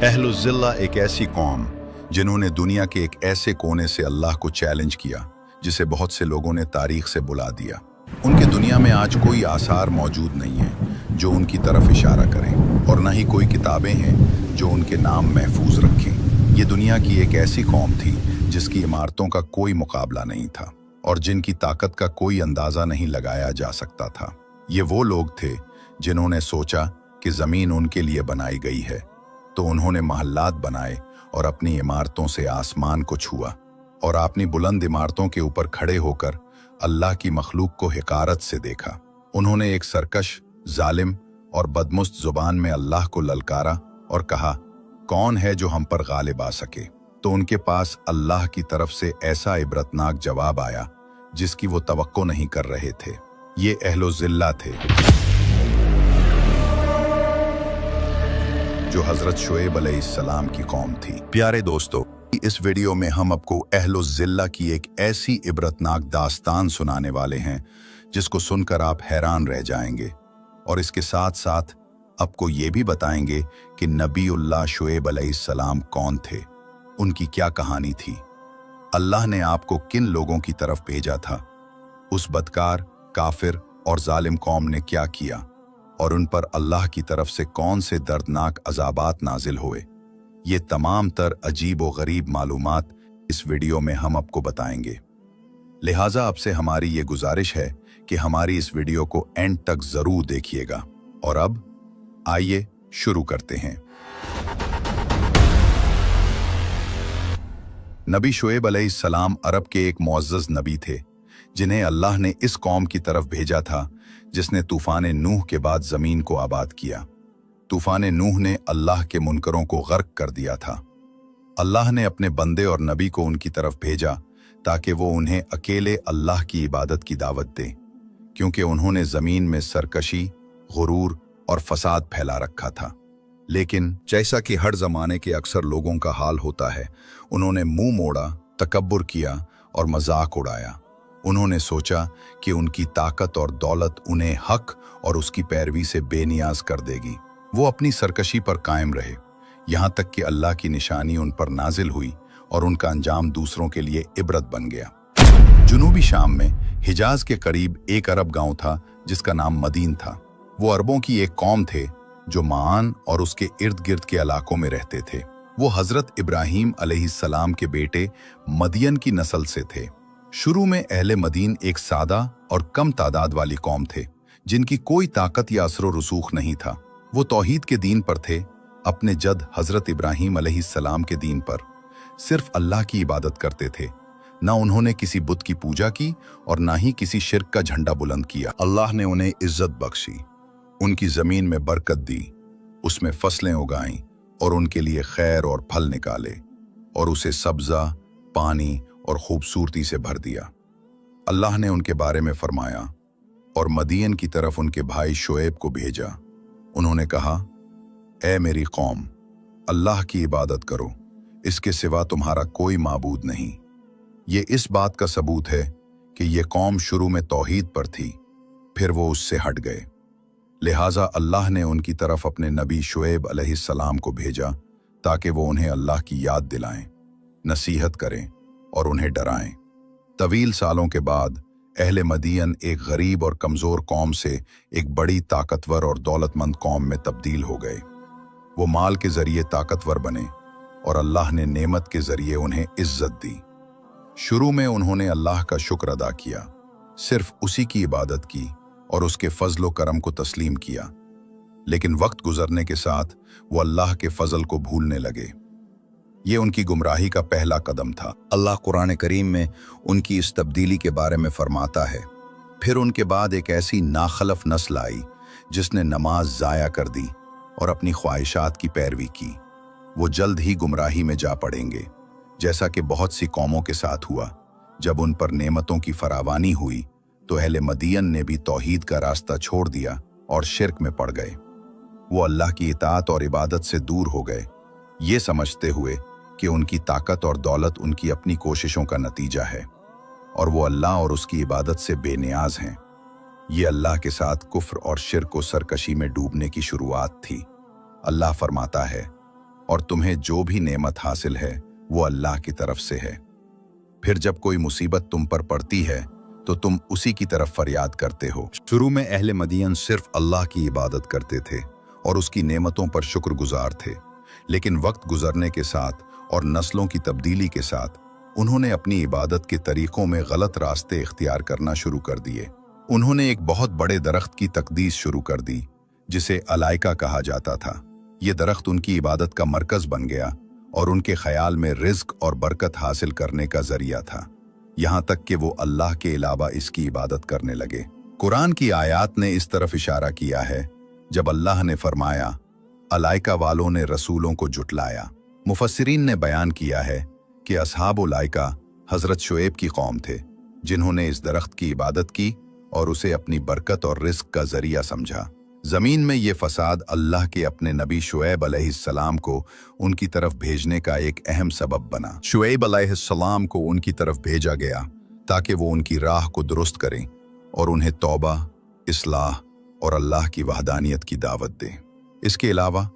अहलुज़्ज़िल्ला एक ऐसी कौम जिन्होंने दुनिया के एक ऐसे कोने से अल्लाह को चैलेंज किया जिसे बहुत से लोगों ने तारीख से बुला दिया। उनके दुनिया में आज कोई आसार मौजूद नहीं है जो उनकी तरफ इशारा करें, और न ही कोई किताबें हैं जो उनके नाम महफूज रखें। ये दुनिया की एक ऐसी कौम थी जिसकी इमारतों का कोई मुकाबला नहीं था और जिनकी ताकत का कोई अंदाज़ा नहीं लगाया जा सकता था। ये वो लोग थे जिन्होंने सोचा कि ज़मीन उनके लिए बनाई गई है, तो उन्होंने महल्लात बनाए और अपनी इमारतों से आसमान को छुआ और अपनी बुलंद इमारतों के ऊपर खड़े होकर अल्लाह की मखलूक को हिकारत से देखा। उन्होंने एक सरकश, जालिम और बदमुस्त जुबान में अल्लाह को ललकारा और कहा, कौन है जो हम पर गालिब आ सके? तो उनके पास अल्लाह की तरफ से ऐसा इबरतनाक जवाब आया जिसकी वो तवक्को नहीं कर रहे थे। ये अहलुज़्ज़िल्ला थे जो हजरत शुएब अलैहिस्सलाम की कौम थी। प्यारे दोस्तों, इस वीडियो में हम आपको अहलुज़्ज़िल्ला की एक ऐसी इबरतनाक दास्तान सुनाने वाले हैं जिसको सुनकर आप हैरान रह जाएंगे, और इसके साथ साथ आपको ये भी बताएंगे कि नबीउल्लाह शुएब अलैहिस्सलाम कौन थे, उनकी क्या कहानी थी, अल्लाह ने आपको किन लोगों की तरफ भेजा था, उस बदकार, काफिर और जालिम कौम ने क्या किया, और उन पर अल्लाह की तरफ से कौन से दर्दनाक अज़ाबात नाजिल हुए। ये तमाम तर अजीब व गरीब मालूमात इस वीडियो में हम आपको बताएंगे। लिहाजा आपसे हमारी ये गुजारिश है कि हमारी इस वीडियो को एंड तक जरूर देखिएगा। और अब आइए शुरू करते हैं। नबी शुएब अलैहिस्सलाम अरब के एक मुअज़्ज़ज़ नबी थे जिन्हें अल्लाह ने इस कौम की तरफ भेजा था जिसने तूफान नूह के बाद जमीन को आबाद किया। तूफान नूह ने अल्लाह के मुनकरों को गर्क कर दिया था। अल्लाह ने अपने बंदे और नबी को उनकी तरफ भेजा ताकि वो उन्हें अकेले अल्लाह की इबादत की दावत दे, क्योंकि उन्होंने जमीन में सरकशी, गुरूर और फसाद फैला रखा था। लेकिन जैसा कि हर जमाने के अक्सर लोगों का हाल होता है, उन्होंने मुंह मोड़ा, तकब्बुर किया और मजाक उड़ाया। उन्होंने सोचा कि उनकी ताकत और दौलत उन्हें हक और उसकी पैरवी से बेनियाज कर देगी। वो अपनी सरकशी पर कायम रहे, यहाँ तक कि अल्लाह की निशानी उन पर नाजिल हुई और उनका अंजाम दूसरों के लिए इबरत बन गया। जुनूबी शाम में हिजाज के करीब एक अरब गांव था जिसका नाम मदीन था। वो अरबों की एक कौम थे जो माआन और उसके इर्द गिर्द के इलाकों में रहते थे। वो हजरत इब्राहीम अलैहिस्सलाम के बेटे मदियन की नस्ल से थे। शुरू में अहले मदीन एक सादा और कम तादाद वाली कौम थे जिनकी कोई ताकत या असर रसूख नहीं था। वो तौहीद के दीन पर थे, अपने जद हजरत इब्राहीम अलैहिस्सलाम के दीन पर सिर्फ अल्लाह की इबादत करते थे। ना उन्होंने किसी बुत की पूजा की और ना ही किसी शिर्क का झंडा बुलंद किया। अल्लाह ने उन्हें इज्जत बख्शी, उनकी जमीन में बरकत दी, उसमें फसलें उगाईं और उनके लिए खैर और फल निकाले और उसे सब्जा, पानी और खूबसूरती से भर दिया। अल्लाह ने उनके बारे में फरमाया और मदीन की तरफ उनके भाई शुएब को भेजा। उन्होंने कहा, ए मेरी कौम, अल्लाह की इबादत करो, इसके सिवा तुम्हारा कोई माबूद नहीं। ये इस बात का सबूत है कि ये कौम शुरू में तौहीद पर थी, फिर वो उससे हट गए। लिहाजा अल्लाह ने उनकी तरफ अपने नबी शुएब अलैहिस्सलाम को भेजा ताकि वो उन्हें अल्लाह की याद दिलाएं, नसीहत करें और उन्हें डराएं। तवील सालों के बाद अहले मदीन एक गरीब और कमज़ोर कौम से एक बड़ी ताकतवर और दौलतमंद कौम में तब्दील हो गए। वो माल के ज़रिए ताकतवर बने और अल्लाह ने नेमत के ज़रिए उन्हें इज्जत दी। शुरू में उन्होंने अल्लाह का शुक्र अदा किया, सिर्फ उसी की इबादत की और उसके फजल व करम को तस्लीम किया। लेकिन वक्त गुजरने के साथ वो अल्लाह के फजल को भूलने लगे। ये उनकी गुमराही का पहला कदम था। अल्लाह कुरान करीम में उनकी इस तब्दीली के बारे में फरमाता है, फिर उनके बाद एक ऐसी नाखलफ नस्ल आई जिसने नमाज ज़ाया कर दी और अपनी ख्वाहिशात की पैरवी की। वो जल्द ही गुमराही में जा पड़ेंगे, जैसा कि बहुत सी कौमों के साथ हुआ। जब उन पर नेमतों की फरावानी हुई तो अहले मदीन ने भी तौहीद का रास्ता छोड़ दिया और शिर्क में पड़ गए। वो अल्लाह की इताअत और इबादत से दूर हो गए, ये समझते हुए कि उनकी ताकत और दौलत उनकी अपनी कोशिशों का नतीजा है और वो अल्लाह और उसकी इबादत से बेनियाज हैं। ये अल्लाह के साथ कुफ्र और शिर्क को सरकशी में डूबने की शुरुआत थी। अल्लाह फरमाता है, और तुम्हें जो भी नेमत हासिल है वो अल्लाह की तरफ से है। फिर जब कोई मुसीबत तुम पर पड़ती है तो तुम उसी की तरफ फरियाद करते हो। शुरू में अहले मदीन सिर्फ अल्लाह की इबादत करते थे और उसकी नेमतों पर शुक्रगुजार थे, लेकिन वक्त गुजरने के साथ और नस्लों की तब्दीली के साथ उन्होंने अपनी इबादत के तरीकों में गलत रास्ते इख्तियार करना शुरू कर दिए। उन्होंने एक बहुत बड़े दरख्त की तकदीस शुरू कर दी जिसे अलाइका कहा जाता था। ये दरख्त उनकी इबादत का मरकज बन गया और उनके ख्याल में रिज्क और बरकत हासिल करने का जरिया था, यहाँ तक कि वो अल्लाह के अलावा इसकी इबादत करने लगे। कुरान की आयत ने इस तरफ इशारा किया है जब अल्लाह ने फरमाया, अलाइका वालों ने रसूलों को जुटलाया। मुफस्सिरीन ने बयान किया है कि अस्हाब लाइका हजरत शुएब की कौम थे, जिन्होंने इस दरख्त की इबादत की और उसे अपनी बरकत और रिज्क का जरिया समझा। जमीन में ये फसाद अल्लाह के अपने नबी शुएब अलैहिस्सलाम को उनकी तरफ भेजने का एक अहम सबब बना। शुएब अलैहिस्सलाम को उनकी तरफ भेजा गया ताकि वो उनकी राह को दुरुस्त करें और उन्हें तौबा, इस्लाह और अल्लाह की वहदानियत की दावत दें। इसके अलावा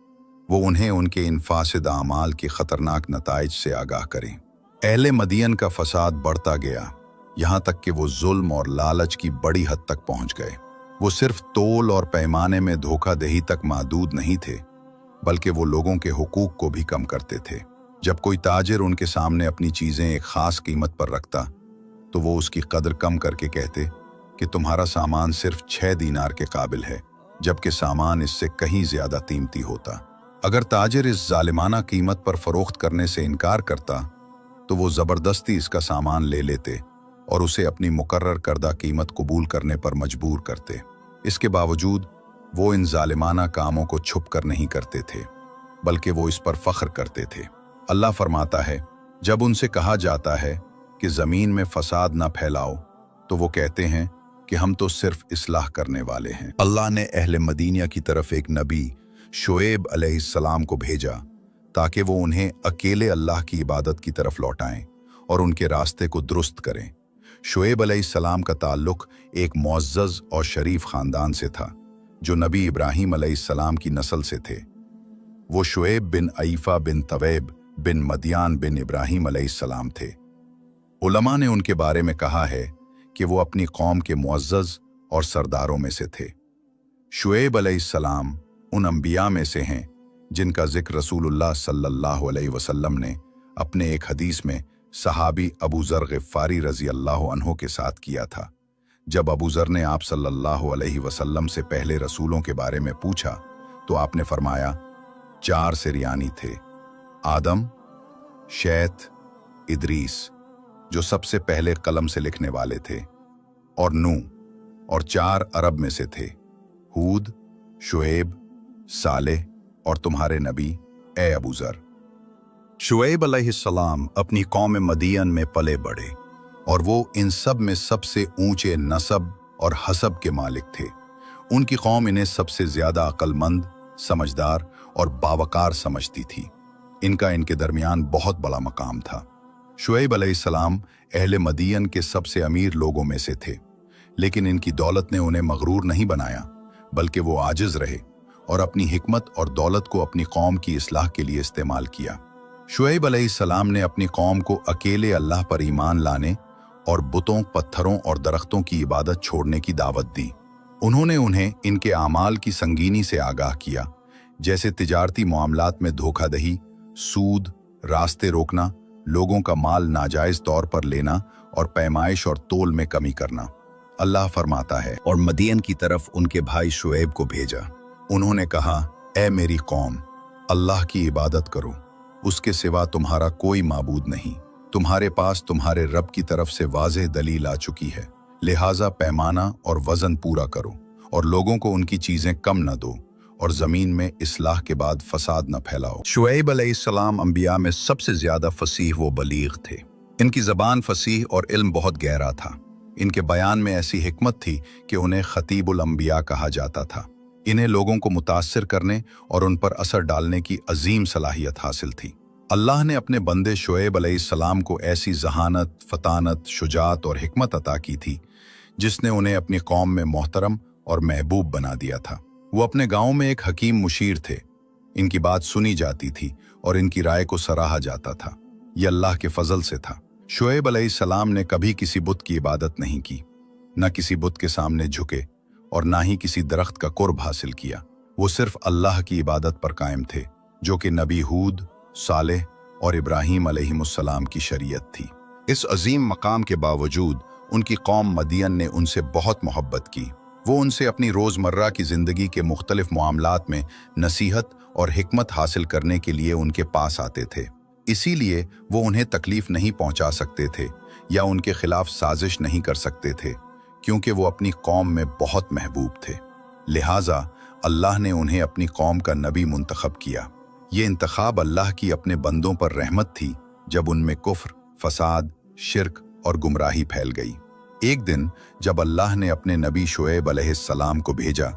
वो उन्हें उनके इन फासिद आमाल के खतरनाक नताइज से आगाह करें। अहले मदीन का फसाद बढ़ता गया, यहाँ तक कि वो जुल्म और लालच की बड़ी हद तक पहुँच गए। वो सिर्फ तोल और पैमाने में धोखाधही तक महदूद नहीं थे, बल्कि वो लोगों के हुकूक को भी कम करते थे। जब कोई ताजिर उनके सामने अपनी चीज़ें एक ख़ास कीमत पर रखता तो वो उसकी कदर कम करके कहते कि तुम्हारा सामान सिर्फ 6 दीनार के काबिल है, जबकि सामान इससे कहीं ज़्यादा कीमती होता। अगर ताजिर इस जालिमाना कीमत पर फ़रोख्त करने से इनकार करता तो वो ज़बरदस्ती इसका सामान ले लेते और उसे अपनी मुकर्रर करदा कीमत कबूल करने पर मजबूर करते। इसके बावजूद वो इन जालिमाना कामों को छुप कर नहीं करते थे, बल्कि वो इस पर फख्र करते थे। अल्लाह फरमाता है, जब उनसे कहा जाता है कि ज़मीन में फसाद ना फैलाओ तो वो कहते हैं कि हम तो सिर्फ इस्लाह करने वाले हैं। अल्लाह ने अहले मदीना की तरफ एक नबी शुएब अलैहिस्सलाम को भेजा ताकि वो उन्हें अकेले अल्लाह की इबादत की तरफ लौटाएं और उनके रास्ते को दुरुस्त करें। शुएब अलैहिस्सलाम का ताल्लुक एक मुअज़्ज़ज़ और शरीफ ख़ानदान से था जो नबी इब्राहीम अलैहिस्सलाम की नस्ल से थे। वो शुएब बिन अईफ़ा बिन तवैब बिन मदियान बिन इब्राहीम अलैहिस्सलाम थे। उलमा ने उनके बारे में कहा है कि वो अपनी कौम के मुअज़्ज़ज़ और सरदारों में से थे। शुएब अलैहिस्सलाम उन अंबिया में से हैं जिनका जिक्र रसूलुल्लाह सल्लल्लाहु अलैहि वसल्लम ने अपने एक हदीस में सहाबी अबू ज़र ग़िफ़ारी रज़ी अल्लाह अन्हु के साथ किया था। जब अबू ज़र ने आप सल्लल्लाहु अलैहि वसल्लम से पहले रसूलों के बारे में पूछा तो आपने फरमाया, 4 सिरयानी थे, आदम, शैत, इदरीस जो सबसे पहले कलम से लिखने वाले थे, और नूह, और 4 अरब में से थे, हूद, शुएब, सालेह और तुम्हारे नबी ए अबू ज़र। शुएब अलैहिस्सलाम अपनी कौम मदियन में पले बढ़े और वो इन सब में सबसे ऊंचे नसब और हसब के मालिक थे। उनकी कौम इन्हें सबसे ज़्यादा अक्लमंद, समझदार और बावकार समझती थी। इनका इनके दरमियान बहुत बड़ा मकाम था। शुएब अलैहिस्सलाम अहले मदियन के सबसे अमीर लोगों में से थे, लेकिन इनकी दौलत ने उन्हें मगरूर नहीं बनाया, बल्कि वो आजिज़ रहे और अपनी हिकमत और दौलत को अपनी कौम की इस्लाह के लिए इस्तेमाल किया। शुएब अलैहिस्सलाम ने अपनी कौम को अकेले अल्लाह पर ईमान लाने और बुतों, पत्थरों और दरख्तों की इबादत छोड़ने की दावत दी। उन्होंने उन्हें इनके आमाल की संगीनी से आगाह किया, जैसे तिजारती मामलात में धोखाधही, सूद, रास्ते रोकना, लोगों का माल नाजायज तौर पर लेना और पैमाइश और तोल में कमी करना। अल्लाह फरमाता है, और मदियन की तरफ उनके भाई शुएब को भेजा। उन्होंने कहा, ए मेरी कौम, अल्लाह की इबादत करो, उसके सिवा तुम्हारा कोई माबूद नहीं। तुम्हारे पास तुम्हारे रब की तरफ से वाज़ेह दलील आ चुकी है, लिहाजा पैमाना और वज़न पूरा करो और लोगों को उनकी चीज़ें कम न दो और ज़मीन में इस्लाह के बाद फसाद न फैलाओ। शुएब अलैहिस्सलाम अंबिया में सबसे ज़्यादा फसीह व बलीग थे। इनकी ज़बान फसीह और इल्म बहुत गहरा था। इनके बयान में ऐसी हिकमत थी कि उन्हें खतीबुल अंबिया कहा जाता था। इन्हें लोगों को मुतासिर करने और उन पर असर डालने की अजीम सलाहियत हासिल थी। अल्लाह ने अपने बंदे शुएब अलैहिस्सलाम को ऐसी जहानत, फतानत, शुजात और हिकमत अता की थी जिसने उन्हें अपनी कौम में मोहतरम और महबूब बना दिया था। वो अपने गांव में एक हकीम मुशीर थे। इनकी बात सुनी जाती थी और इनकी राय को सराहा जाता था। यह अल्लाह के फजल से था। शुएब अलैहिस्सलाम ने कभी किसी बुत की इबादत नहीं की, न किसी बुत के सामने झुके और ना ही किसी दरख्त का कुर्ब हासिल किया। वो सिर्फ अल्लाह की इबादत पर कायम थे, जो कि नबी हूद, सालेह और इब्राहीम अलैहिमुस्सलाम की शरीयत थी। इस अजीम मकाम के बावजूद उनकी कौम मदियन ने उनसे बहुत मोहब्बत की। वो उनसे अपनी रोज़मर्रा की ज़िंदगी के मुख्तलिफ मामलात में नसीहत और हिकमत हासिल करने के लिए उनके पास आते थे। इसीलिए वो उन्हें तकलीफ नहीं पहुंचा सकते थे या उनके खिलाफ साजिश नहीं कर सकते थे, क्योंकि वो अपनी कौम में बहुत महबूब थे। लिहाजा अल्लाह ने उन्हें अपनी कौम का नबी मुंतखब किया। ये इंतखाब अल्लाह की अपने बंदों पर रहमत थी, जब उनमें कुफ्र, फसाद, शिर्क और गुमराही फैल गई। एक दिन जब अल्लाह ने अपने नबी शुएब अलैहिस्सलाम को भेजा,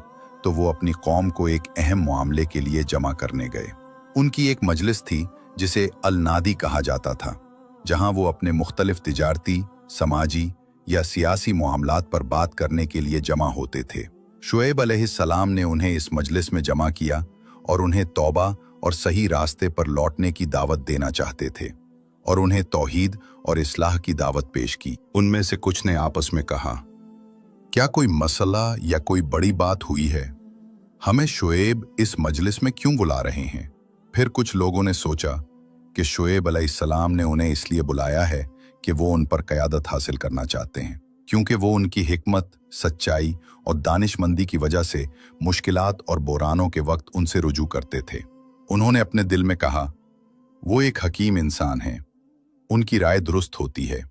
तो वो अपनी कौम को एक अहम मामले के लिए जमा करने गए। उनकी एक मजलिस थी जिसे अल-नादी कहा जाता था, जहां वो अपने मुख्तलिफ तिजारती, समाजी या सियासी मामलात पर बात करने के लिए जमा होते थे। शुएब अलैहिस्सलाम ने उन्हें इस मजलिस में जमा किया और उन्हें तौबा और सही रास्ते पर लौटने की दावत देना चाहते थे और उन्हें तौहीद और इस्लाह की दावत पेश की। उनमें से कुछ ने आपस में कहा, क्या कोई मसला या कोई बड़ी बात हुई है? हमें शुएब इस मजलिस में क्यों बुला रहे हैं? फिर कुछ लोगों ने सोचा कि शुएब अलैहिस्सलाम ने उन्हें इसलिए बुलाया है कि वो उन पर क़यादत हासिल करना चाहते हैं, क्योंकि वो उनकी हिकमत, सच्चाई और दानिशमंदी की वजह से मुश्किलात और बुरानों के वक्त उनसे रुजू करते थे। उन्होंने अपने दिल में कहा, वो एक हकीम इंसान हैं, उनकी राय दुरुस्त होती है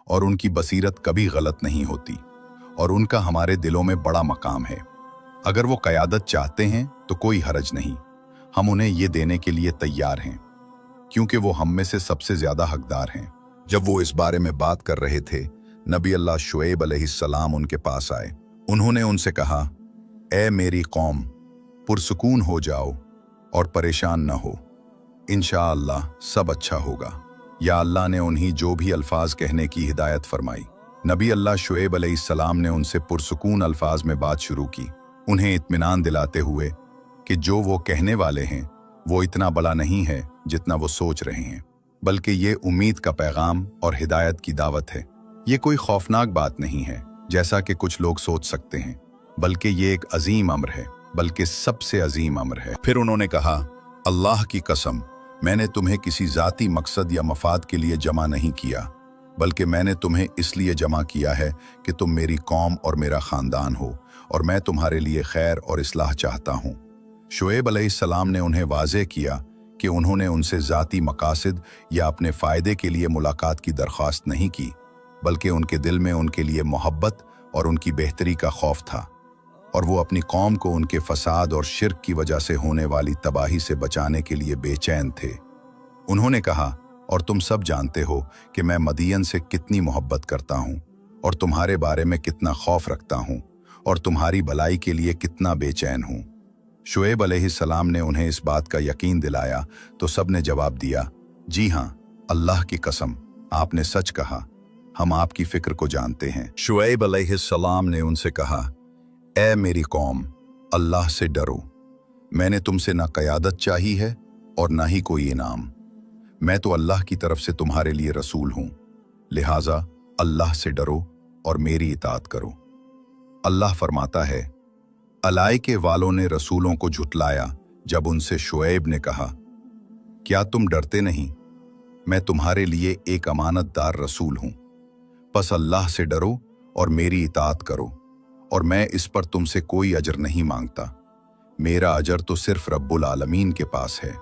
और उनकी बसीरत कभी गलत नहीं होती, और उनका हमारे दिलों में बड़ा मकाम है। अगर वो क़यादत चाहते हैं तो कोई हरज नहीं, हम उन्हें ये देने के लिए तैयार हैं, क्योंकि वो हम में से सबसे ज़्यादा हकदार हैं। जब वो इस बारे में बात कर रहे थे, नबी अल्लाह शुएब अलैहिस्सलाम उनके पास आए। उन्होंने उनसे कहा, ए मेरी कौम, पुरसुकून हो जाओ और परेशान न हो, इंशाअल्लाह सब अच्छा होगा। या अल्लाह ने उन्हें जो भी अल्फाज कहने की हिदायत फरमाई। नबी अल्लाह शुएब अलैहिस्सलाम ने उनसे पुरसुकून अल्फाज में बात शुरू की, उन्हें इत्मीनान दिलाते हुए कि जो वो कहने वाले हैं वो इतना बड़ा नहीं है जितना वो सोच रहे हैं, बल्कि ये उम्मीद का पैगाम और हिदायत की दावत है। ये कोई खौफनाक बात नहीं है जैसा कि कुछ लोग सोच सकते हैं, बल्कि ये एक अजीम अम्र है, बल्कि सबसे अजीम अम्र है। फिर उन्होंने कहा, अल्लाह की कसम, मैंने तुम्हें किसी ज़ाती मकसद या मफाद के लिए जमा नहीं किया, बल्कि मैंने तुम्हें इसलिए जमा किया है कि तुम मेरी कौम और मेरा ख़ानदान हो और मैं तुम्हारे लिए खैर और इस्लाह चाहता हूँ। शुएब अलैहिस्सलाम ने उन्हें वाज़ेह किया कि उन्होंने उनसे ज़ाती मकासद या अपने फ़ायदे के लिए मुलाकात की दरख्वास्त नहीं की, बल्कि उनके दिल में उनके लिए मोहब्बत और उनकी बेहतरी का खौफ था, और वो अपनी कौम को उनके फसाद और शिर्क की वजह से होने वाली तबाही से बचाने के लिए बेचैन थे। उन्होंने कहा, और तुम सब जानते हो कि मैं मदियन से कितनी मोहब्बत करता हूँ और तुम्हारे बारे में कितना खौफ रखता हूँ और तुम्हारी भलाई के लिए कितना बेचैन हूँ। शुएब अलैहिस्सलाम ने उन्हें इस बात का यकीन दिलाया तो सब ने जवाब दिया, जी हाँ, अल्लाह की कसम, आपने सच कहा, हम आपकी फिक्र को जानते हैं। शुएब अलैहिस्सलाम ने उनसे कहा, ए मेरी कौम, अल्लाह से डरो। मैंने तुमसे ना क़यादत चाही है और ना ही कोई इनाम। मैं तो अल्लाह की तरफ से तुम्हारे लिए रसूल हूँ, लिहाजा अल्लाह से डरो और मेरी इताअत करो। अल्लाह फरमाता है, अलाइके वालों ने रसूलों को झुटलाया जब उनसे शुएब ने कहा, क्या तुम डरते नहीं? मैं तुम्हारे लिए एक अमानतदार रसूल हूँ। बस अल्लाह से डरो और मेरी इताअत करो, और मैं इस पर तुमसे कोई अजर नहीं मांगता। मेरा अजर तो सिर्फ रब्बुल आलमीन के पास है।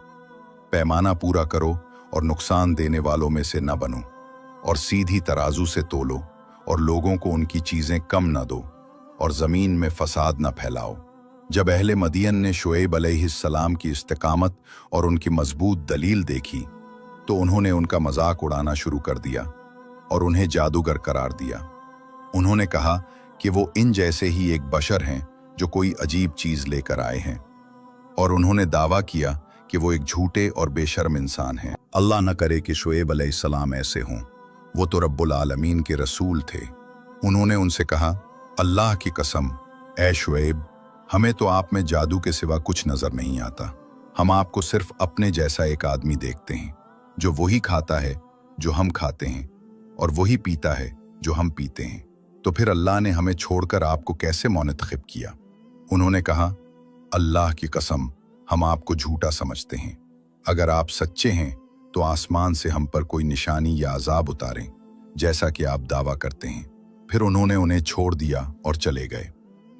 पैमाना पूरा करो और नुकसान देने वालों में से न बनो, और सीधी तराजू से तोलो और लोगों को उनकी चीज़ें कम न दो, और ज़मीन में फसाद न फैलाओ। जब अहले मदियन ने शुएब अलैहिस्सलाम की इस्तिकामत और उनकी मजबूत दलील देखी तो उन्होंने उनका मजाक उड़ाना शुरू कर दिया और उन्हें जादूगर करार दिया। उन्होंने कहा कि वो इन जैसे ही एक बशर हैं जो कोई अजीब चीज़ लेकर आए हैं, और उन्होंने दावा किया कि वो एक झूठे और बेशर्म इंसान हैं। अल्लाह न करे कि शुएब अलैहिस्सलाम ऐसे हों, वो तो रब्बुल आलमीन के रसूल थे। उन्होंने उनसे कहा, अल्लाह की कसम, ए शुएब, हमें तो आप में जादू के सिवा कुछ नज़र नहीं आता। हम आपको सिर्फ अपने जैसा एक आदमी देखते हैं, जो वही खाता है जो हम खाते हैं और वही पीता है जो हम पीते हैं। तो फिर अल्लाह ने हमें छोड़कर आपको कैसे मुंतखब किया? उन्होंने कहा, अल्लाह की कसम, हम आपको झूठा समझते हैं। अगर आप सच्चे हैं तो आसमान से हम पर कोई निशानी या अजाब उतारें, जैसा कि आप दावा करते हैं। फिर उन्होंने उन्हें छोड़ दिया और चले गए।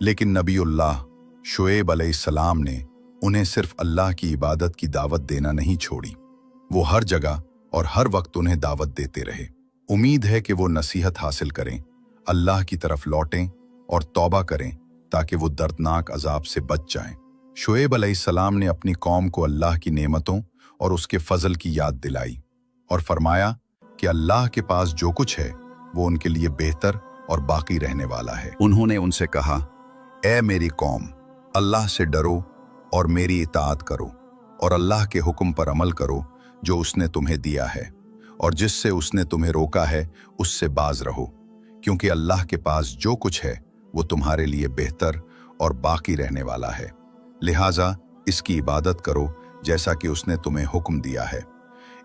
लेकिन नबीउल्लाह शुएब अलैहिस्सलाम ने उन्हें सिर्फ अल्लाह की इबादत की दावत देना नहीं छोड़ी। वो हर जगह और हर वक्त उन्हें दावत देते रहे। उम्मीद है कि वो नसीहत हासिल करें, अल्लाह की तरफ लौटें और तौबा करें ताकि वो दर्दनाक अजाब से बच जाएं। शुएब अलैहिस्सलाम ने अपनी कौम को अल्लाह की नेमतों और उसके फजल की याद दिलाई और फरमाया कि अल्लाह के पास जो कुछ है वो उनके लिए बेहतर और बाकी रहने वाला है। उन्होंने उनसे कहा, ए मेरी कौम, अल्लाह से डरो और मेरी इताअत करो और अल्लाह के हुक्म पर अमल करो जो उसने तुम्हें दिया है, और जिससे उसने तुम्हें रोका है उससे बाज रहो, क्योंकि अल्लाह के पास जो कुछ है वो तुम्हारे लिए बेहतर और बाकी रहने वाला है। लिहाजा इसकी इबादत करो जैसा कि उसने तुम्हें हुक्म दिया है।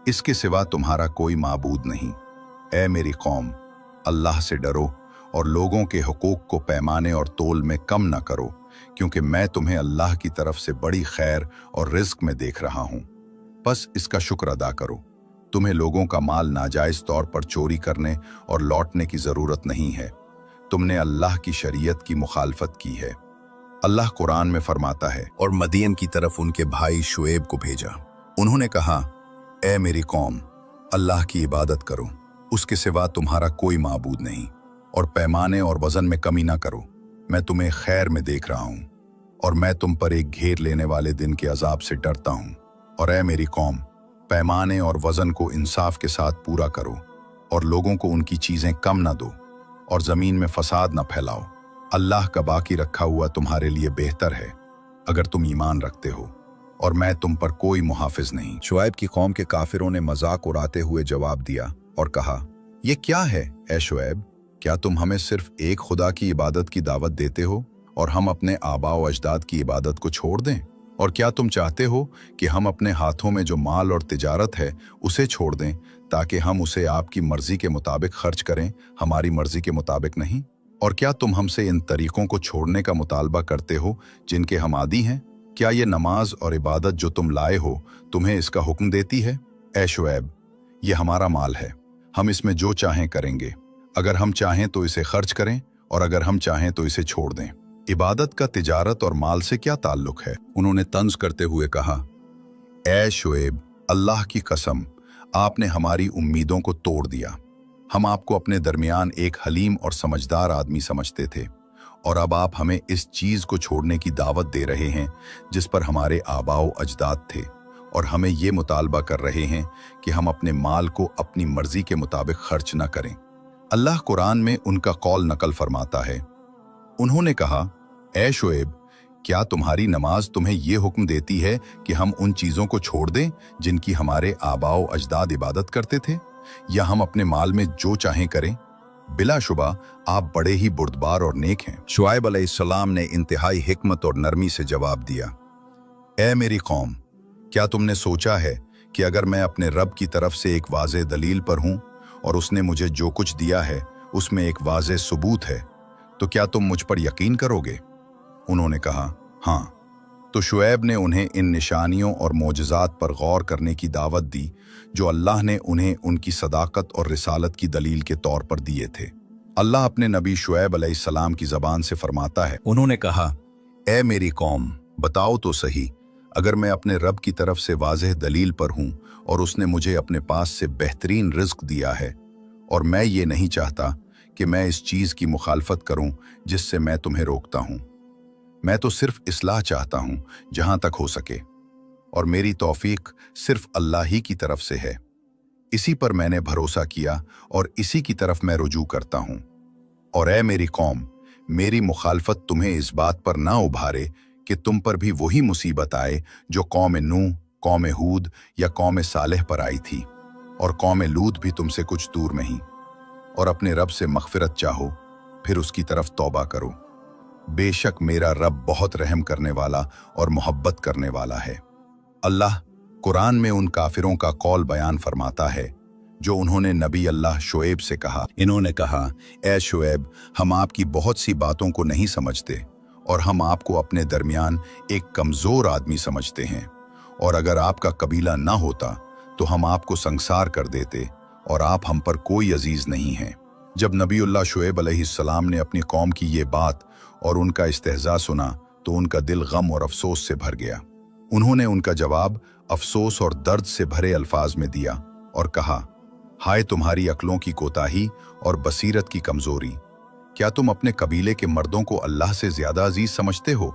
इसके सिवा तुम्हारा कोई माबूद नहीं। ए मेरी कौम, अल्लाह से डरो और लोगों के हुकूक को पैमाने और तोल में कम न करो, क्योंकि मैं तुम्हें अल्लाह की तरफ से बड़ी खैर और रिज्क में देख रहा हूँ। बस इसका शुक्र अदा करो। तुम्हें लोगों का माल नाजायज तौर पर चोरी करने और लौटने की जरूरत नहीं है। तुमने अल्लाह की शरीयत की मुखालफत की है। अल्लाह कुरान में फरमाता है, और मदीन की तरफ उनके भाई शुएब को भेजा। उन्होंने कहा, ए मेरी कौम, अल्लाह की इबादत करो, उसके सिवा तुम्हारा कोई माबूद नहीं, और पैमाने और वजन में कमी ना करो। मैं तुम्हें खैर में देख रहा हूँ और मैं तुम पर एक घेर लेने वाले दिन के अजाब से डरता हूँ। और ए मेरी कौम, पैमाने और वजन को इंसाफ के साथ पूरा करो और लोगों को उनकी चीजें कम ना दो और जमीन में फसाद ना फैलाओ। अल्लाह का बाकी रखा हुआ तुम्हारे लिए बेहतर है अगर तुम ईमान रखते हो, और मैं तुम पर कोई मुहाफिज नहीं। शुएब की कौम के काफिरों ने मजाक उड़ाते हुए जवाब दिया और कहा, ये क्या है ए शुएब? क्या तुम हमें सिर्फ एक खुदा की इबादत की दावत देते हो और हम अपने आबा व अजदाद की इबादत को छोड़ दें? और क्या तुम चाहते हो कि हम अपने हाथों में जो माल और तिजारत है उसे छोड़ दें ताकि हम उसे आपकी मर्जी के मुताबिक खर्च करें, हमारी मर्जी के मुताबिक नहीं? और क्या तुम हमसे इन तरीकों को छोड़ने का मुतालबा करते हो जिनके हम आदी हैं? क्या ये नमाज और इबादत जो तुम लाए हो तुम्हें इसका हुक्म देती है? ए शुएब, ये हमारा माल है, हम इसमें जो चाहें करेंगे। अगर हम चाहें तो इसे खर्च करें और अगर हम चाहें तो इसे छोड़ दें। इबादत का तिजारत और माल से क्या ताल्लुक है? उन्होंने तंज करते हुए कहा, ए शुएब, अल्लाह की कसम, आपने हमारी उम्मीदों को तोड़ दिया। हम आपको अपने दरमियान एक हलीम और समझदार आदमी समझते थे, और अब आप हमें इस चीज को छोड़ने की दावत दे रहे हैं जिस पर हमारे आबाओ अजदाद थे, और हमें ये मुतालबा कर रहे हैं कि हम अपने माल को अपनी मर्जी के मुताबिक खर्च न करें। अल्लाह कुरान में उनका कौल नकल फरमाता है। उन्होंने कहा, ए शुएब, क्या तुम्हारी नमाज तुम्हें यह हुक्म देती है कि हम उन चीजों को छोड़ दें जिनकी हमारे आबाओ अजदाद इबादत करते थे, या हम अपने माल में जो चाहें करें? बिलाशुबा आप बड़े ही बुर्दबार और नेक हैं। शुएब अलैहिस्सलाम ने इंतहाई हिकमत और नरमी से जवाब दिया, ए मेरी कौम, क्या तुमने सोचा है कि अगर मैं अपने रब की तरफ से एक वाज़े दलील पर हूं और उसने मुझे जो कुछ दिया है उसमें एक वाज़े सबूत है, तो क्या तुम मुझ पर यकीन करोगे? उन्होंने कहा, हाँ। तो शुएब ने उन्हें इन निशानियों और मोजज़ात पर गौर करने की दावत दी जो अल्लाह ने उन्हें उनकी सदाकत और रिसालत की दलील के तौर पर दिए थे। अल्लाह अपने नबी शुएब अलैहिस्सलाम की ज़बान से फरमाता है, उन्होंने कहा, ए मेरी कौम, बताओ तो सही, अगर मैं अपने रब की तरफ से वाज़ेह दलील पर हूँ और उसने मुझे अपने पास से बेहतरीन रिज़्क दिया है, और मैं ये नहीं चाहता कि मैं इस चीज़ की मुखालफत करूँ जिससे मैं तुम्हें रोकता हूँ। मैं तो सिर्फ इस्लाह चाहता हूँ जहाँ तक हो सके, और मेरी तौफीक सिर्फ अल्लाह ही की तरफ से है। इसी पर मैंने भरोसा किया और इसी की तरफ मैं रुजू करता हूँ। और ए मेरी कौम, मेरी मुखालफत तुम्हें इस बात पर ना उभारे कि तुम पर भी वही मुसीबत आए जो कौम नूह, कौम हूद या कौम सालेह पर आई थी, और कौम लूत भी तुमसे कुछ दूर नहीं। और अपने रब से मग़फ़िरत चाहो, फिर उसकी तरफ तौबा करो। बेशक मेरा रब बहुत रहम करने वाला और मोहब्बत करने वाला है। अल्लाह कुरान में उन काफिरों का कौल बयान फरमाता है जो उन्होंने नबी अल्लाह शुएब से कहा। इन्होंने कहा, ए शुएब, हम आपकी बहुत सी बातों को नहीं समझते और हम आपको अपने दरमियान एक कमज़ोर आदमी समझते हैं, और अगर आपका कबीला ना होता तो हम आपको संसार कर देते और आप हम पर कोई अजीज नहीं हैं। जब नबीउल्लाह शुएब अलैहिस्सलाम ने अपनी कौम की ये बात और उनका इस्तेहज़ा सुना तो उनका दिल गम और अफसोस से भर गया। उन्होंने उनका जवाब अफसोस और दर्द से भरे अल्फाज में दिया और कहा, हाय तुम्हारी अक्लों की कोताही और बसीरत की कमज़ोरी! क्या तुम अपने कबीले के मर्दों को अल्लाह से ज़्यादा अजीज समझते हो,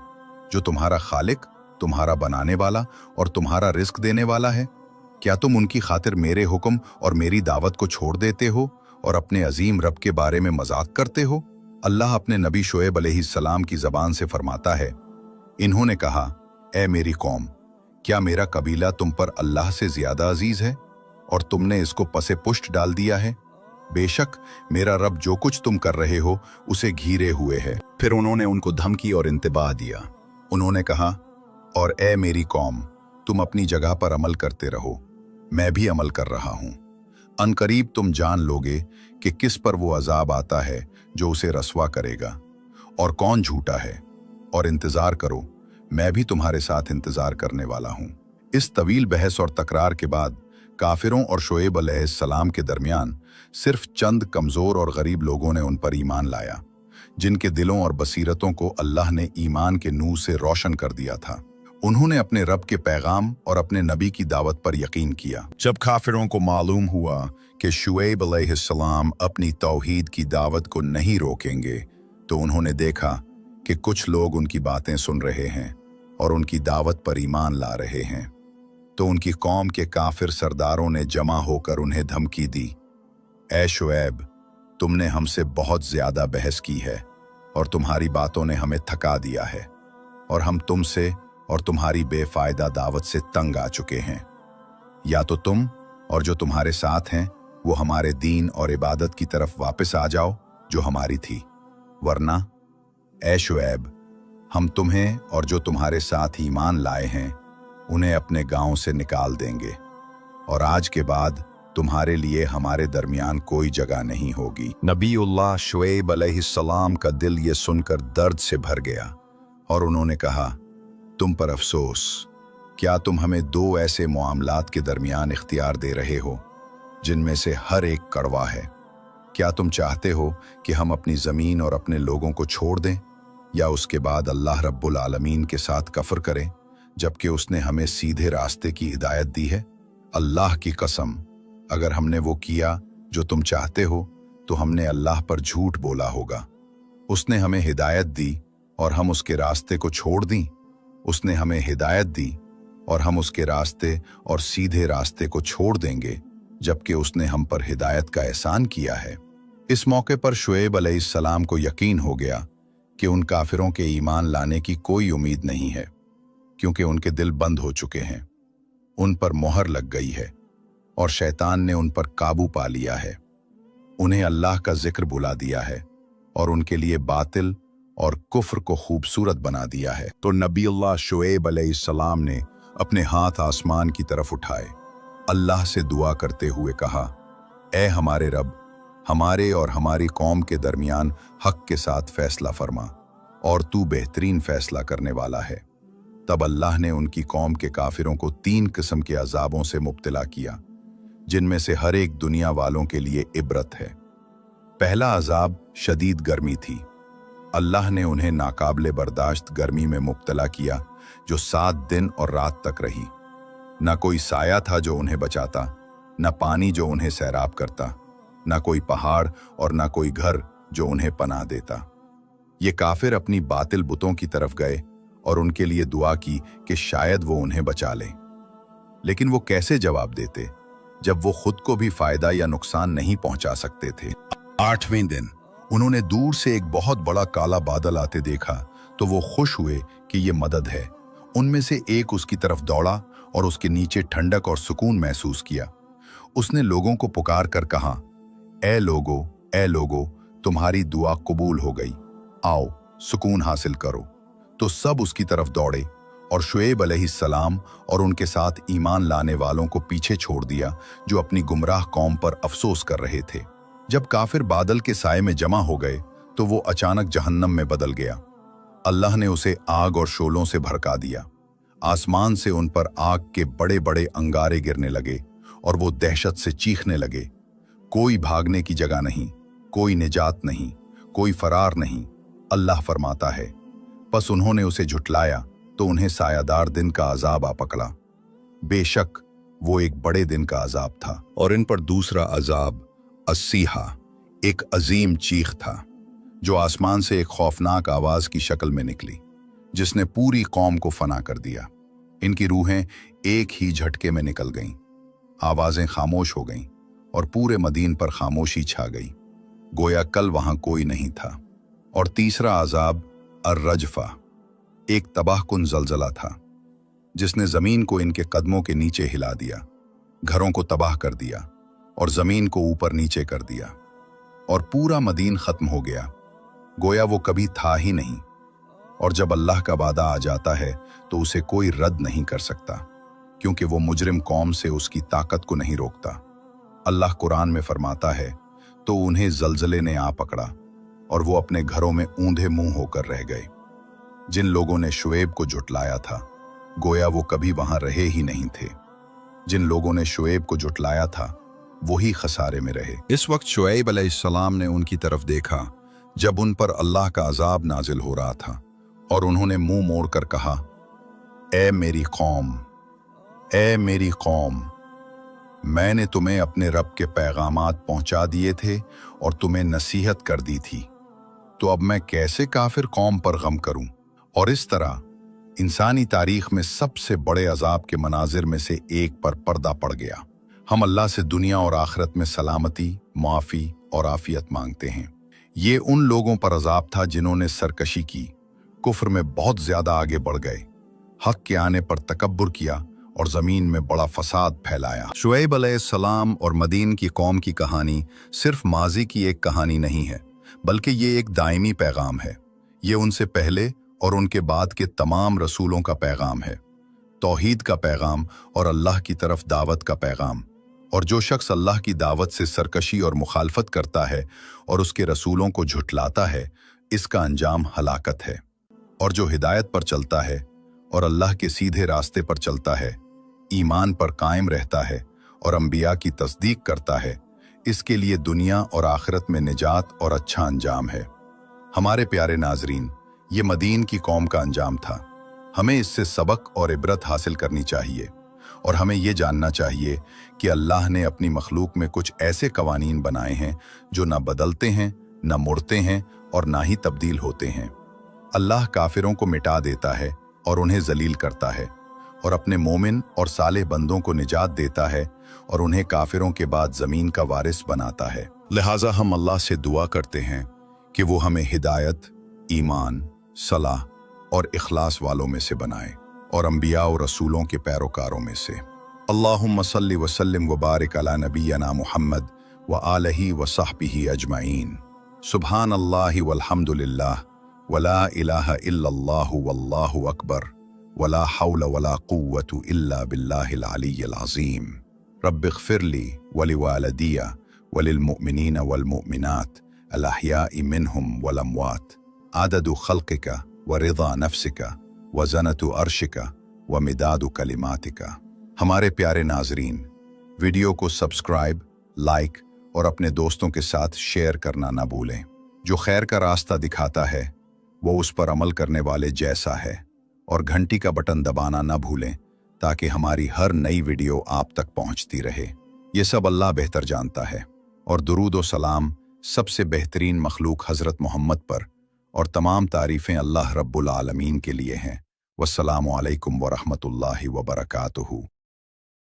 जो तुम्हारा खालिक, तुम्हारा बनाने वाला और तुम्हारा रिस्क देने वाला है? क्या तुम उनकी खातिर मेरे हुक्म और मेरी दावत को छोड़ देते हो और अपने अजीम रब के बारे में मजाक करते हो? अल्लाह अपने नबी शुएब अलैहिस्सलाम की ज़बान से फरमाता है, इन्होंने कहा, ए मेरी कौम, क्या मेरा कबीला तुम पर अल्लाह से ज़्यादा अजीज है और तुमने इसको पसे पुष्ट डाल दिया है? बेशक मेरा रब जो कुछ तुम कर रहे हो उसे घिरे हुए है। फिर उन्होंने उनको धमकी और इंतबाह दिया। उन्होंने कहा, और ए मेरी कौम, तुम अपनी जगह पर अमल करते रहो, मैं भी अमल कर रहा हूं। अनकरीब तुम जान लोगे कि किस पर वो अजाब आता है जो उसे रसवा करेगा और कौन झूठा है, और इंतजार करो, मैं भी तुम्हारे साथ इंतजार करने वाला हूं। इस तवील बहस और तकरार के बाद काफिरों और शुएब अलैहिस्सलाम के दरमियान सिर्फ चंद कमजोर और गरीब लोगों ने उन पर ईमान लाया, जिनके दिलों और बसीरतों को अल्लाह ने ईमान के नूर से रोशन कर दिया था। उन्होंने अपने रब के पैगाम और अपने नबी की दावत पर यकीन किया। जब काफिरों को मालूम हुआ कि शुएब अलैहिस्सलाम अपनी तौहीद की दावत को नहीं रोकेंगे, तो उन्होंने देखा कि कुछ लोग उनकी बातें सुन रहे हैं और उनकी दावत पर ईमान ला रहे हैं, तो उनकी कौम के काफिर सरदारों ने जमा होकर उन्हें धमकी दी, ए शुएब, तुमने हमसे बहुत ज्यादा बहस की है और तुम्हारी बातों ने हमें थका दिया है, और हम तुमसे और तुम्हारी बेफायदा दावत से तंग आ चुके हैं। या तो तुम और जो तुम्हारे साथ हैं वो हमारे दीन और इबादत की तरफ वापस आ जाओ जो हमारी थी, वरना ए शुएब, हम तुम्हें और जो तुम्हारे साथ ईमान लाए हैं उन्हें अपने गांव से निकाल देंगे, और आज के बाद तुम्हारे लिए हमारे दरमियान कोई जगह नहीं होगी। नबीउल्लाह शुएब अलैहिस्सलाम का दिल ये सुनकर दर्द से भर गया और उन्होंने कहा, तुम पर अफसोस, क्या तुम हमें दो ऐसे मामलात के दरमियान इख्तियार दे रहे हो जिनमें से हर एक कड़वा है? क्या तुम चाहते हो कि हम अपनी ज़मीन और अपने लोगों को छोड़ दें, या उसके बाद अल्लाह रब्बुल आलमीन के साथ कफर करें जबकि उसने हमें सीधे रास्ते की हिदायत दी है? अल्लाह की कसम, अगर हमने वो किया जो तुम चाहते हो तो हमने अल्लाह पर झूठ बोला होगा। उसने हमें हिदायत दी और हम उसके रास्ते को छोड़ दी। उसने हमें हिदायत दी और हम उसके रास्ते और सीधे रास्ते को छोड़ देंगे जबकि उसने हम पर हिदायत का एहसान किया है। इस मौके पर शुएब अलैहिस्सलाम को यकीन हो गया कि उन काफिरों के ईमान लाने की कोई उम्मीद नहीं है, क्योंकि उनके दिल बंद हो चुके हैं, उन पर मोहर लग गई है और शैतान ने उन पर काबू पा लिया है। उन्हें अल्लाह का जिक्र बुला दिया है और उनके लिए बातिल और कुफ्र को खूबसूरत बना दिया है। तो नबीउल्लाह शुएब अलैहिस्सलाम ने अपने हाथ आसमान की तरफ उठाए, अल्लाह से दुआ करते हुए कहा, ए हमारे रब, हमारे और हमारी कौम के दरमियान हक के साथ फैसला फरमा, और तू बेहतरीन फैसला करने वाला है। तब अल्लाह ने उनकी कौम के काफिरों को 3 किस्म के अजाबों से मुब्तला किया, जिनमें से हर एक दुनिया वालों के लिए इबरत है। पहला अजाब शदीद गर्मी थी। अल्लाह ने उन्हें नाकाबिले बर्दाश्त गर्मी में मुब्तला किया जो 7 दिन और रात तक रही। न कोई साया था जो उन्हें बचाता, न पानी जो उन्हें सैराब करता, न कोई पहाड़ और न कोई घर जो उन्हें पनाह देता। ये काफिर अपनी बातिल बुतों की तरफ गए और उनके लिए दुआ की कि शायद वो उन्हें बचा लें, लेकिन वो कैसे जवाब देते जब वो खुद को भी फायदा या नुकसान नहीं पहुंचा सकते थे। 8वें दिन उन्होंने दूर से एक बहुत बड़ा काला बादल आते देखा तो वो खुश हुए कि ये मदद है। उनमें से एक उसकी तरफ दौड़ा और उसके नीचे ठंडक और सुकून महसूस किया। उसने लोगों को पुकार कर कहा, ए लोगो, तुम्हारी दुआ कबूल हो गई, आओ सुकून हासिल करो। तो सब उसकी तरफ दौड़े और शुएब अलैहिस्सलाम और उनके साथ ईमान लाने वालों को पीछे छोड़ दिया जो अपनी गुमराह कौम पर अफसोस कर रहे थे। जब काफिर बादल के साए में जमा हो गए तो वो अचानक जहन्नम में बदल गया। अल्लाह ने उसे आग और शोलों से भड़का दिया। आसमान से उन पर आग के बड़े बड़े अंगारे गिरने लगे और वो दहशत से चीखने लगे। कोई भागने की जगह नहीं, कोई निजात नहीं, कोई फरार नहीं। अल्लाह फरमाता है, बस उन्होंने उसे झुटलाया तो उन्हें सायादार दिन का अजाब आ पकड़ा। बेशक वो एक बड़े दिन का अजाब था। और इन पर दूसरा अजाब अस्सीहा, एक अजीम चीख था जो आसमान से एक खौफनाक आवाज की शक्ल में निकली, जिसने पूरी कौम को फना कर दिया। इनकी रूहें एक ही झटके में निकल गईं, आवाजें खामोश हो गईं और पूरे मदीन पर खामोशी छा गई, गोया कल वहां कोई नहीं था। और तीसरा अजाब अर्रजफा, एक तबाहकुन जलजला था जिसने जमीन को इनके कदमों के नीचे हिला दिया, घरों को तबाह कर दिया और जमीन को ऊपर नीचे कर दिया और पूरा मदीन खत्म हो गया, गोया वो कभी था ही नहीं। और जब अल्लाह का वादा आ जाता है तो उसे कोई रद्द नहीं कर सकता, क्योंकि वो मुजरिम कौम से उसकी ताकत को नहीं रोकता। अल्लाह कुरान में फरमाता है, तो उन्हें जलजले ने आ पकड़ा और वो अपने घरों में ऊंधे मुंह होकर रह गए। जिन लोगों ने शुएब को झुटलाया था, गोया वो कभी वहां रहे ही नहीं थे। जिन लोगों ने शुएब को झुटलाया था वही खसारे में रहे। इस वक्त शुएब अलैहिस्सलाम ने उनकी तरफ देखा जब उन पर अल्लाह का अजाब नाजिल हो रहा था, और उन्होंने मुंह मोड़कर कहा, ए मेरी कौम, ए मेरी कौम, मैंने तुम्हें अपने रब के पैगामात पहुंचा दिए थे और तुम्हें नसीहत कर दी थी, तो अब मैं कैसे काफिर कौम पर गम करूं। और इस तरह इंसानी तारीख में सबसे बड़े अजाब के मनाजिर में से एक पर पर्दा पड़ गया। हम अल्लाह से दुनिया और आखिरत में सलामती, माफ़ी और आफियत मांगते हैं। ये उन लोगों पर अजाब था जिन्होंने सरकशी की, कुफ्र में बहुत ज्यादा आगे बढ़ गए, हक के आने पर तकब्बुर किया और जमीन में बड़ा फसाद फैलाया। शुएब अलैहिस्सलाम और मदीन की कौम की कहानी सिर्फ माजी की एक कहानी नहीं है, बल्कि ये एक दायमी पैगाम है। ये उनसे पहले और उनके बाद के तमाम रसूलों का पैगाम है, तौहीद का पैगाम और अल्लाह की तरफ दावत का पैगाम। और जो शख्स अल्लाह की दावत से सरकशी और मुखालफत करता है और उसके रसूलों को झुटलाता है, इसका अंजाम हलाकत है। और जो हिदायत पर चलता है और अल्लाह के सीधे रास्ते पर चलता है, ईमान पर कायम रहता है और अंबिया की तस्दीक करता है, इसके लिए दुनिया और आखिरत में निजात और अच्छा अंजाम है। हमारे प्यारे नाजरीन, ये मदीन की कौम का अंजाम था। हमें इससे सबक और इबरत हासिल करनी चाहिए और हमें ये जानना चाहिए कि अल्लाह ने अपनी मखलूक में कुछ ऐसे कवानीन बनाए हैं जो ना बदलते हैं, ना मुड़ते हैं और ना ही तब्दील होते हैं। अल्लाह काफिरों को मिटा देता है और उन्हें जलील करता है, और अपने मोमिन और साले बंदों को निजात देता है और उन्हें काफिरों के बाद जमीन का वारिस बनाता है। लिहाजा हम अल्लाह से दुआ करते हैं कि वो हमें हिदायत, ईमान, सलाह और इखलास वालों में से बनाए और अंबिया और रसूलों के पैरोकारों में से। अल्लाहुम्मा सल्लि व सल्लिम व बारिक अला नबियना मुहम्मद व आलिहि व सहबिहि अजमईन। सुब्हान अल्लाहि वल्हम्दुलिल्लाह वला इलाहा इल्लल्लाहु वल्लाहु अकबर वला हौला वला कुव्वतु इल्ला बिल्लाहिल अलिय्यिल अज़ीम। रब्बिग़फिरली वलिवालिदिया वलिलमुमिनीना वलमुमिनात अल अहयाइ मिनहुम वल अमवात आददु खल्क़िका व रिज़ा नफ्सिका व ज़नतु अर्शिका व मिदादु कलिमातिका। हमारे प्यारे नाजरीन, वीडियो को सब्सक्राइब, लाइक और अपने दोस्तों के साथ शेयर करना ना भूलें। जो खैर का रास्ता दिखाता है वो उस पर अमल करने वाले जैसा है, और घंटी का बटन दबाना ना भूलें ताकि हमारी हर नई वीडियो आप तक पहुंचती रहे। ये सब अल्लाह बेहतर जानता है। और दुरूद व सलाम सबसे बेहतरीन मखलूक हज़रत मोहम्मद पर, और तमाम तारीफ़ें अल्लाह रब्बुल आलमीन के लिए हैं। वस्सलामु अलैकुम व रहमतुल्लाहि व बरकातुहू।